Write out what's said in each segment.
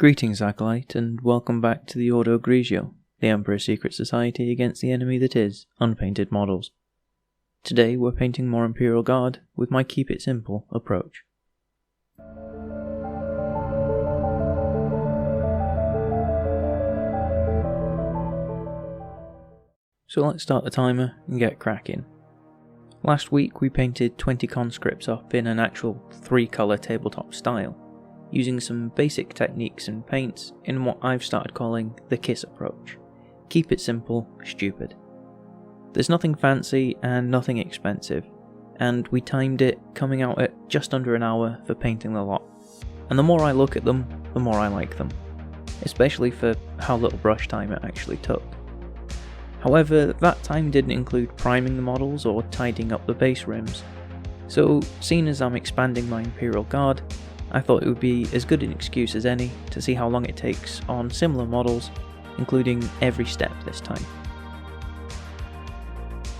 Greetings, Acolyte, and welcome back to the Ordo Grigio, the Emperor's secret society against the enemy that is unpainted models. Today we're painting more Imperial Guard with my keep it simple approach. So let's start the timer and get cracking. Last week we painted 20 conscripts up in an actual 3-colour tabletop style, using some basic techniques and paints in what I've started calling the KISS approach. Keep it simple, stupid. There's nothing fancy and nothing expensive, and we timed it coming out at just under an hour for painting the lot. And the more I look at them, the more I like them, especially for how little brush time it actually took. However, that time didn't include priming the models or tidying up the base rims, so seeing as I'm expanding my Imperial Guard, I thought it would be as good an excuse as any to see how long it takes on similar models, including every step this time.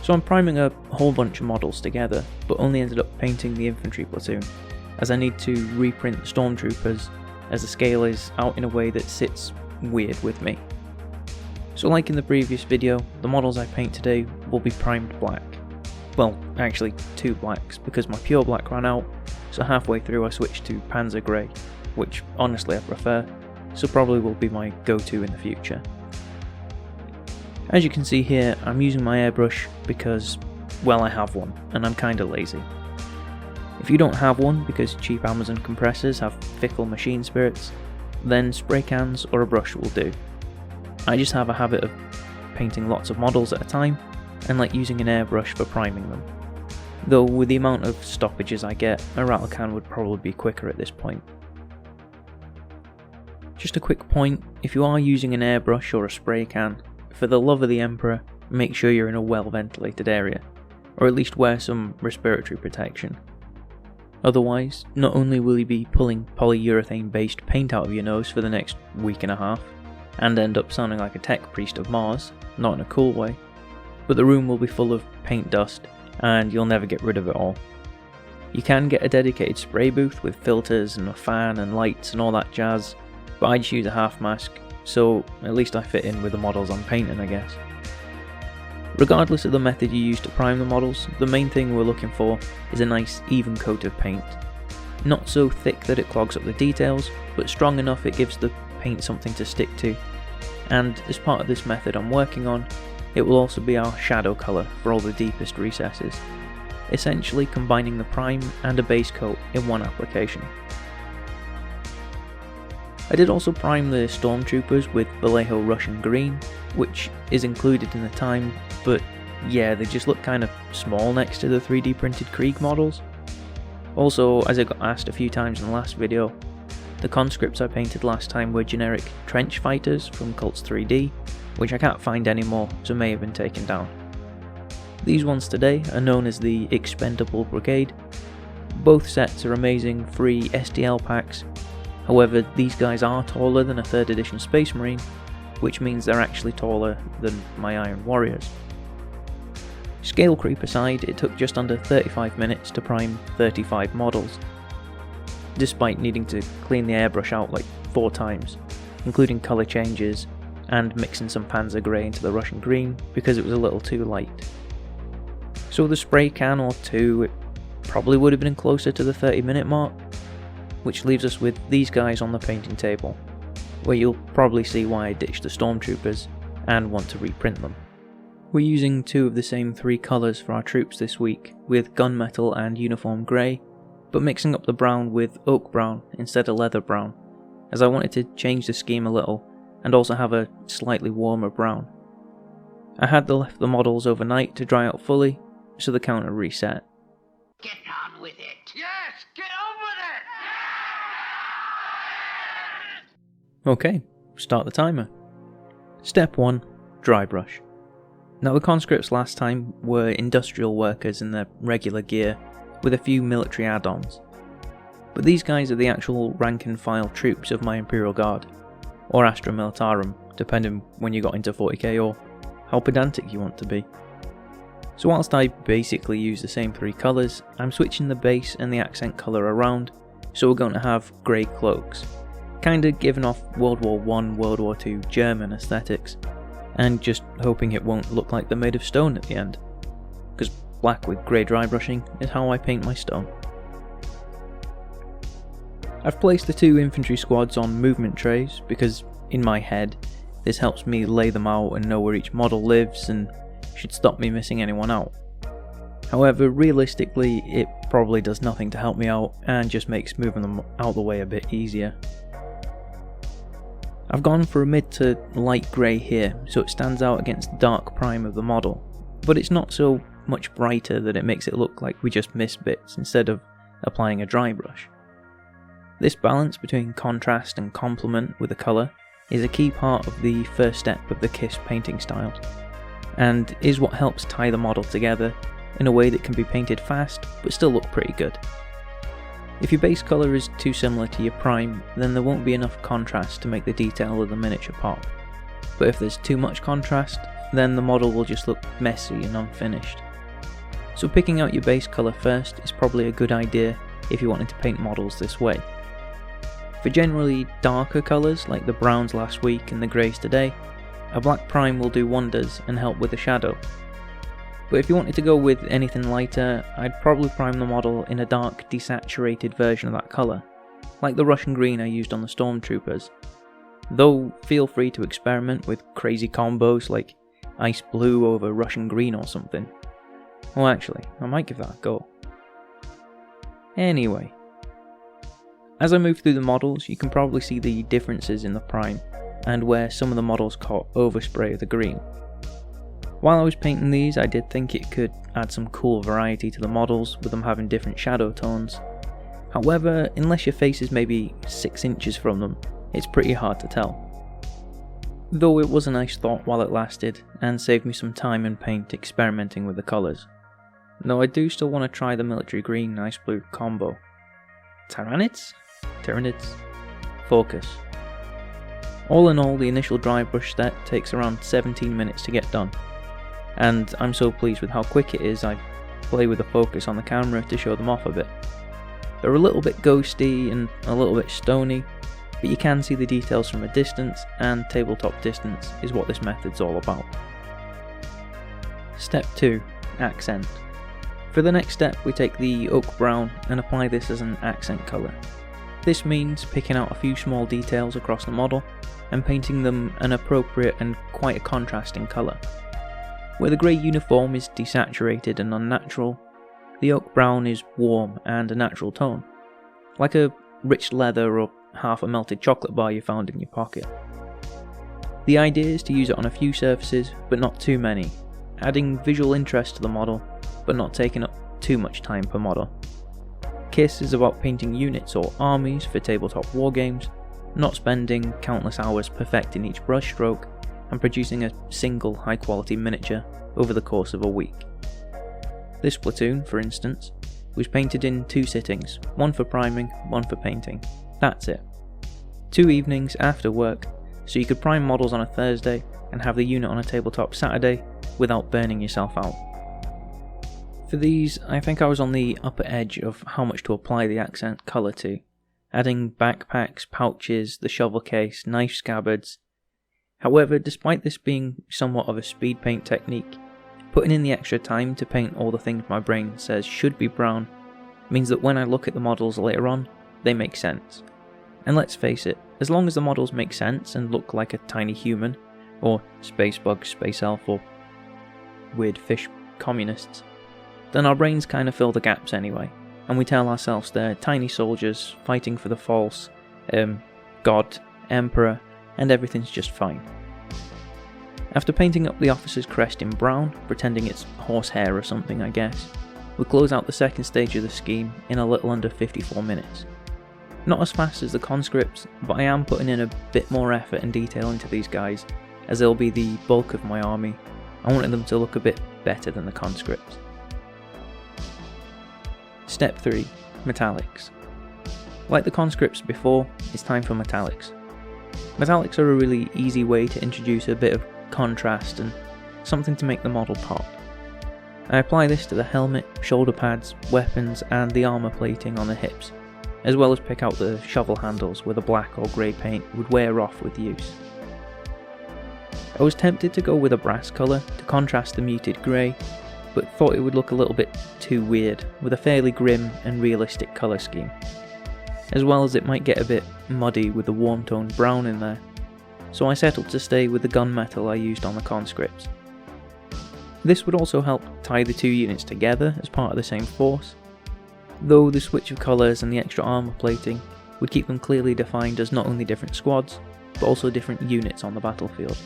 So I'm priming a whole bunch of models together, but only ended up painting the infantry platoon, as I need to reprint the stormtroopers, as the scale is out in a way that sits weird with me. So like in the previous video, the models I paint today will be primed black. Well, actually 2 blacks, because my pure black ran out, so halfway through I switched to Panzer Grey, which honestly I prefer, so probably will be my go-to in the future. As you can see here, I'm using my airbrush because, well, I have one, and I'm kinda lazy. If you don't have one because cheap Amazon compressors have fickle machine spirits, then spray cans or a brush will do. I just have a habit of painting lots of models at a time, and like using an airbrush for priming them. Though with the amount of stoppages I get, a rattle can would probably be quicker at this point. Just a quick point, if you are using an airbrush or a spray can, for the love of the Emperor, make sure you're in a well ventilated area, or at least wear some respiratory protection. Otherwise, not only will you be pulling polyurethane based paint out of your nose for the next week and a half, and end up sounding like a tech priest of Mars, not in a cool way, but the room will be full of paint dust, and you'll never get rid of it all. You can get a dedicated spray booth with filters and a fan and lights and all that jazz, but I just use a half mask, so at least I fit in with the models I'm painting, I guess. Regardless of the method you use to prime the models, the main thing we're looking for is a nice even coat of paint. Not so thick that it clogs up the details, but strong enough it gives the paint something to stick to. And as part of this method I'm working on, it will also be our shadow colour for all the deepest recesses, essentially combining the prime and a base coat in one application. I did also prime the stormtroopers with Vallejo Russian Green, which is included in the time, but yeah, they just look kind of small next to the 3D printed Krieg models. Also, as I got asked a few times in the last video, the conscripts I painted last time were generic trench fighters from Cults 3D, which I can't find anymore, so may have been taken down. These ones today are known as the Expendable Brigade. Both sets are amazing free STL packs, however these guys are taller than a 3rd edition Space Marine, which means they're actually taller than my Iron Warriors. Scale creep aside, it took just under 35 minutes to prime 35 models, despite needing to clean the airbrush out like 4 times, including colour changes, and mixing some Panzer Grey into the Russian Green because it was a little too light. So with a spray can or 2, it probably would have been closer to the 30-minute mark, which leaves us with these guys on the painting table, where you'll probably see why I ditched the stormtroopers and want to reprint them. We're using 2 of the same 3 colours for our troops this week, with gunmetal and uniform grey, but mixing up the brown with oak brown instead of leather brown, as I wanted to change the scheme a little and also have a slightly warmer brown. I had left the models overnight to dry out fully, so the counter reset. Get on with it! Yes, get on with it! Okay, start the timer. Step 1. Drybrush. Now the conscripts last time were industrial workers in their regular gear, with a few military add-ons. But these guys are the actual rank and file troops of my Imperial Guard, or Astra Militarum, depending when you got into 40k or how pedantic you want to be. So whilst I basically use the same 3 colours, I'm switching the base and the accent colour around, so we're going to have grey cloaks. kinda giving off World War I, World War II German aesthetics, and just hoping it won't look like they're made of stone at the end, because black with grey dry brushing is how I paint my stone. I've placed the 2 infantry squads on movement trays because, in my head, this helps me lay them out and know where each model lives and should stop me missing anyone out. However, realistically, it probably does nothing to help me out and just makes moving them out the way a bit easier. I've gone for a mid to light grey here, so it stands out against the dark prime of the model, but it's not so much brighter that it makes it look like we just missed bits instead of applying a dry brush. This balance between contrast and complement with the colour is a key part of the first step of the KISS painting style, and is what helps tie the model together in a way that can be painted fast but still look pretty good. If your base colour is too similar to your prime, then there won't be enough contrast to make the detail of the miniature pop, but if there's too much contrast, then the model will just look messy and unfinished. So picking out your base colour first is probably a good idea if you're wanting to paint models this way. For generally darker colours like the browns last week and the greys today, a black prime will do wonders and help with the shadow. But if you wanted to go with anything lighter, I'd probably prime the model in a dark desaturated version of that colour, like the Russian green I used on the stormtroopers. Though feel free to experiment with crazy combos like ice blue over Russian green or something. Well, actually, I might give that a go. Anyway, as I move through the models, you can probably see the differences in the prime, and where some of the models caught overspray of the green. While I was painting these, I did think it could add some cool variety to the models with them having different shadow tones. However, unless your face is maybe 6 inches from them, it's pretty hard to tell. Though it was a nice thought while it lasted, and saved me some time and paint experimenting with the colours. Though I do still want to try the military green ice blue combo. Tyranids? Focus. All in all, the initial dry brush set takes around 17 minutes to get done, and I'm so pleased with how quick it is. I play with the focus on the camera to show them off a bit. They're a little bit ghosty and a little bit stony, but you can see the details from a distance, and tabletop distance is what this method's all about. Step 2. Accent. For the next step, we take the oak brown and apply this as an accent colour. This means picking out a few small details across the model and painting them an appropriate and quite a contrasting colour. Where the grey uniform is desaturated and unnatural, the oak brown is warm and a natural tone, like a rich leather or half a melted chocolate bar you found in your pocket. The idea is to use it on a few surfaces, but not too many, adding visual interest to the model, but not taking up too much time per model. KISS is about painting units or armies for tabletop wargames, not spending countless hours perfecting each brushstroke and producing a single high quality miniature over the course of a week. This platoon, for instance, was painted in 2 sittings, one for priming, one for painting. That's it. 2 evenings after work, so you could prime models on a Thursday and have the unit on a tabletop Saturday without burning yourself out. For these, I think I was on the upper edge of how much to apply the accent colour to, adding backpacks, pouches, the shovel case, knife scabbards. However, despite this being somewhat of a speed paint technique, putting in the extra time to paint all the things my brain says should be brown means that when I look at the models later on, they make sense. And let's face it, as long as the models make sense and look like a tiny human, or space bug, space elf, or weird fish communists, then our brains kind of fill the gaps anyway, and we tell ourselves they're tiny soldiers fighting for the false god, emperor, and everything's just fine. After painting up the officer's crest in brown, pretending it's horsehair or something I guess, we close out the second stage of the scheme in a little under 54 minutes. Not as fast as the Conscripts, but I am putting in a bit more effort and detail into these guys, as they'll be the bulk of my army. I wanted them to look a bit better than the Conscripts. Step 3. Metallics. Like the Conscripts before, it's time for metallics. Metallics are a really easy way to introduce a bit of contrast and something to make the model pop. I apply this to the helmet, shoulder pads, weapons and the armour plating on the hips, as well as pick out the shovel handles where the black or grey paint would wear off with use. I was tempted to go with a brass colour to contrast the muted grey, but thought it would look a little bit too weird with a fairly grim and realistic colour scheme, as well as it might get a bit muddy with the warm toned brown in there, so I settled to stay with the gunmetal I used on the Conscripts. This would also help tie the two units together as part of the same force, though the switch of colours and the extra armour plating would keep them clearly defined as not only different squads, but also different units on the battlefield.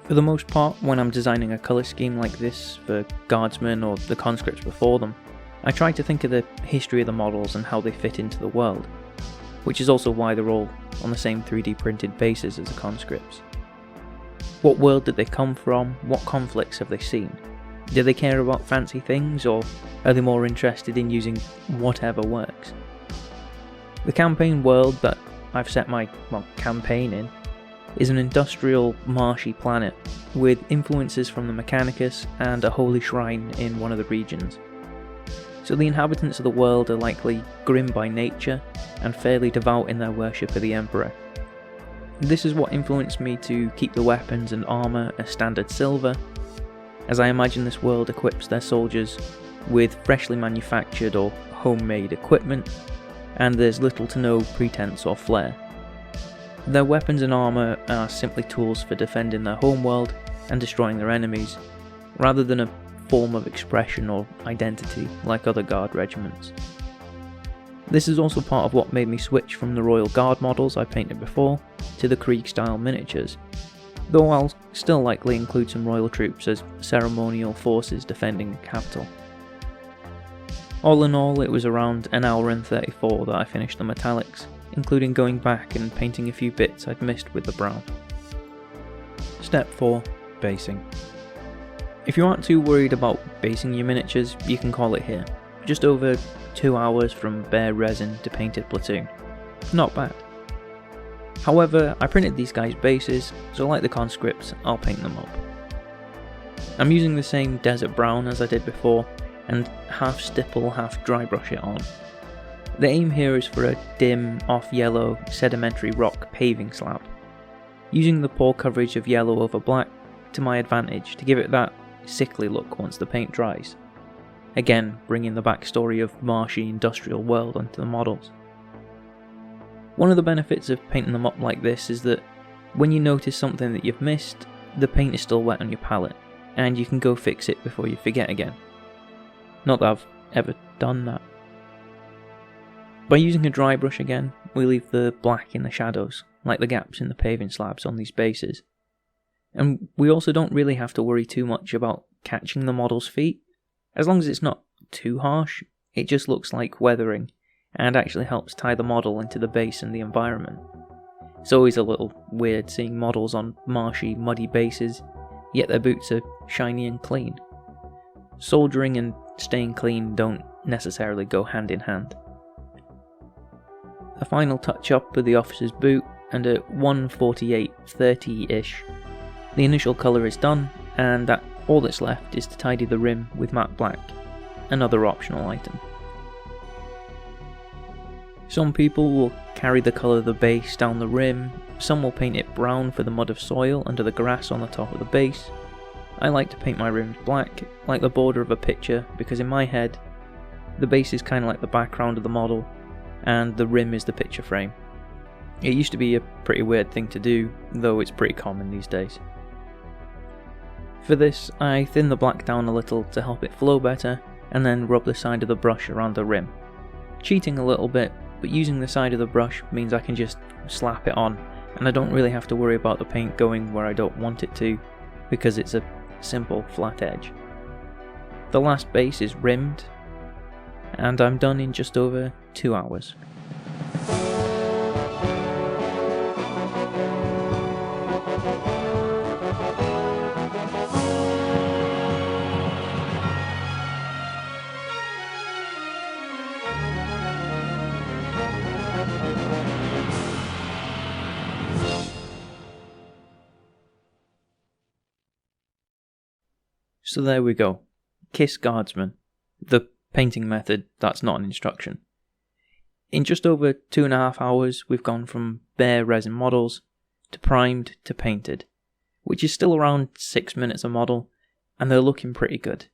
For the most part, when I'm designing a colour scheme like this for guardsmen or the conscripts before them, I try to think of the history of the models and how they fit into the world, which is also why they're all on the same 3D printed bases as the conscripts. What world did they come from? What conflicts have they seen? Do they care about fancy things, or are they more interested in using whatever works? The campaign world that I've set my campaign in is an industrial, marshy planet with influences from the Mechanicus and a holy shrine in one of the regions. So the inhabitants of the world are likely grim by nature and fairly devout in their worship of the Emperor. This is what influenced me to keep the weapons and armour as standard silver, as I imagine this world equips their soldiers with freshly manufactured or homemade equipment, and there's little to no pretense or flair. Their weapons and armour are simply tools for defending their homeworld and destroying their enemies, rather than a form of expression or identity like other Guard regiments. This is also part of what made me switch from the Royal Guard models I painted before to the Krieg style miniatures, though I'll still likely include some royal troops as ceremonial forces defending the capital. All in all, it was around an hour and 34 that I finished the metallics, including going back and painting a few bits I'd missed with the brown. Step 4. Basing. If you aren't too worried about basing your miniatures, you can call it here. Just over 2 hours from bare resin to painted platoon. Not bad. However, I printed these guys' bases, so like the conscripts, I'll paint them up. I'm using the same desert brown as I did before, and half stipple, half drybrush it on. The aim here is for a dim, off-yellow, sedimentary rock paving slab, using the poor coverage of yellow over black to my advantage to give it that sickly look once the paint dries. Again, bringing the backstory of marshy industrial world onto the models. One of the benefits of painting them up like this is that when you notice something that you've missed, the paint is still wet on your palette, and you can go fix it before you forget again. Not that I've ever done that. By using a dry brush again, we leave the black in the shadows, like the gaps in the paving slabs on these bases. And we also don't really have to worry too much about catching the model's feet. As long as it's not too harsh, it just looks like weathering, and actually helps tie the model into the base and the environment. It's always a little weird seeing models on marshy, muddy bases, yet their boots are shiny and clean. Soldiering and staying clean don't necessarily go hand in hand. A final touch-up of the officer's boot, and at 1:48:30-ish, the initial colour is done, and all that's left is to tidy the rim with matte black, another optional item. Some people will carry the colour of the base down the rim, some will paint it brown for the mud of soil under the grass on the top of the base. I like to paint my rims black, like the border of a picture, because in my head, the base is kind of like the background of the model, and the rim is the picture frame. It used to be a pretty weird thing to do, though it's pretty common these days. For this, I thin the black down a little to help it flow better, and then rub the side of the brush around the rim. Cheating a little bit, but using the side of the brush means I can just slap it on, and I don't really have to worry about the paint going where I don't want it to, because it's a simple flat edge. The last base is rimmed, and I'm done in just over 2 hours. So there we go. Kiss Guardsmen. The painting method, that's not an instruction. In just over 2.5 hours, we've gone from bare resin models to primed to painted, which is still around 6 minutes a model, and they're looking pretty good.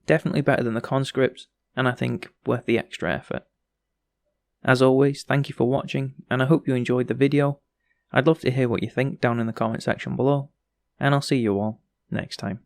Definitely better than the Conscripts, and I think worth the extra effort. As always, thank you for watching, and I hope you enjoyed the video. I'd love to hear what you think down in the comment section below, and I'll see you all next time.